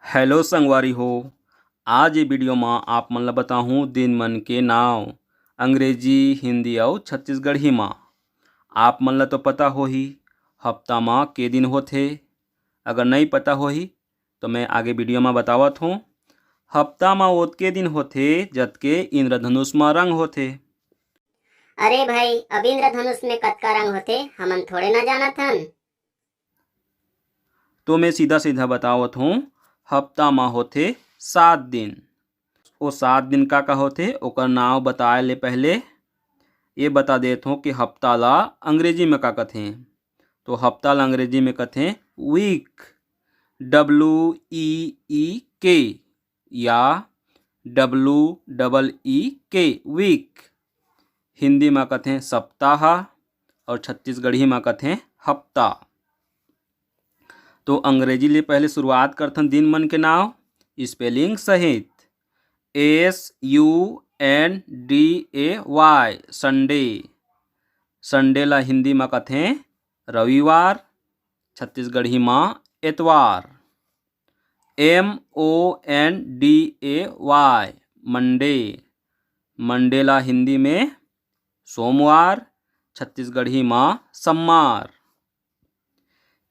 Hello संगवारी हो। आज ये वीडियो में आप मन ला बताहूँ दिन मन के नाव अंग्रेजी, हिंदी और छत्तीसगढ़ी में। आप मन ला तो पता होही हफ्ता में के दिन होथे। अगर नहीं पता होही तो मैं आगे वीडियो में बतावत हूँ। हफ्ता में ओतके दिन होथे जतके इंद्रधनुष में रंग होथे। अरे भाई, अब इंद्रधनुष में कतका रंग होथे हमन थोड़े ना जानत हन। तो मैं सीधा सीधा बतावत हूँ। हफ्ता में होथे 7 दिन। वो 7 दिन का होथे ओकर नाव बताए ले पहले ये बता देत हूँ कि हफ्ता ला अंग्रेजी में का कथें। तो हफ्ता ला अंग्रेजी में कथें वीक, WEEK या WEEK वीक। हिंदी में कथें सप्ताह और छत्तीसगढ़ी में कथें हफ्ता। तो अंग्रेजी ले पहले शुरुआत करथन दिन मन के नाव स्पेलिंग सहित। SUNDAY Sunday. संडे ला हिंदी में कथें रविवार, छत्तीसगढ़ी में एतवार। MONDAY Monday. मंडे ला हिंदी में सोमवार, छत्तीसगढ़ी में सम्मार।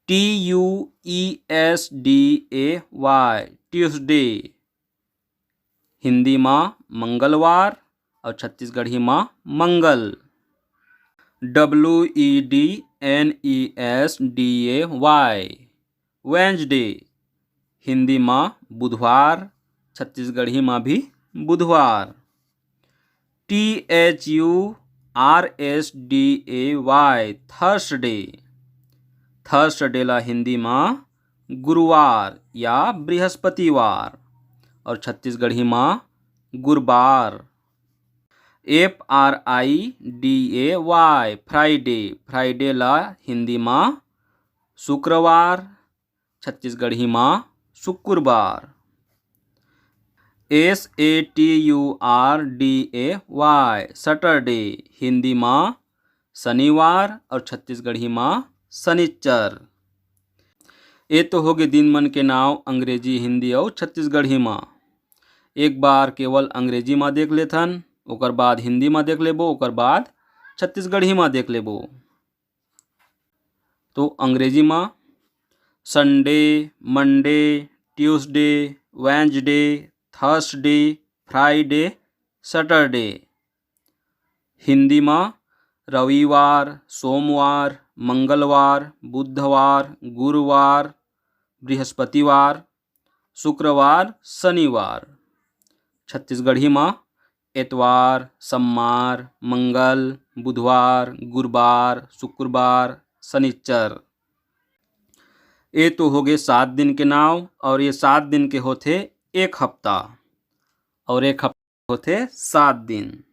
TUESDAY Tuesday. हिंदी में मंगलवार और छत्तीसगढ़ी में मंगल। WEDNESDAY Wednesday. हिंदी में बुधवार, छत्तीसगढ़ी में भी बुधवार। THURSDAY Thursday. थर्सडे ला हिंदी में गुरुवार या बृहस्पतिवार और छत्तीसगढ़ी में गुरुवार। FRIDAY Friday. फ्राइडे ला हिंदी में शुक्रवार, छत्तीसगढ़ी में शुक्रवार। SATURDAY Saturday. हिंदी में शनिवार और छत्तीसगढ़ी में शनिचर। ये तो हो गए दिन मन के नाव अंग्रेजी, हिंदी और छत्तीसगढ़ी में। एक बार केवल अंग्रेजी में देख लेथन, ओकर बाद हिंदी में देख लेबो, ओकर बाद छत्तीसगढ़ी में देख लेबो। तो अंग्रेजी में Sunday, Monday, Tuesday, Wednesday, Thursday, Friday, Saturday. Hindi में रविवार, सोमवार, मंगलवार, बुधवार, गुरुवार, बृहस्पतिवार, शुक्रवार, शनिवार। छत्तीसगढ़ी में एतवार, सोमवार, मंगल, बुधवार, गुरुवार, शुक्रवार, शनिचर। ये तो हो गए 7 दिन के नाव। और ये 7 दिन के होते एक हफ्ता और एक हफ्ता होते 7 दिन।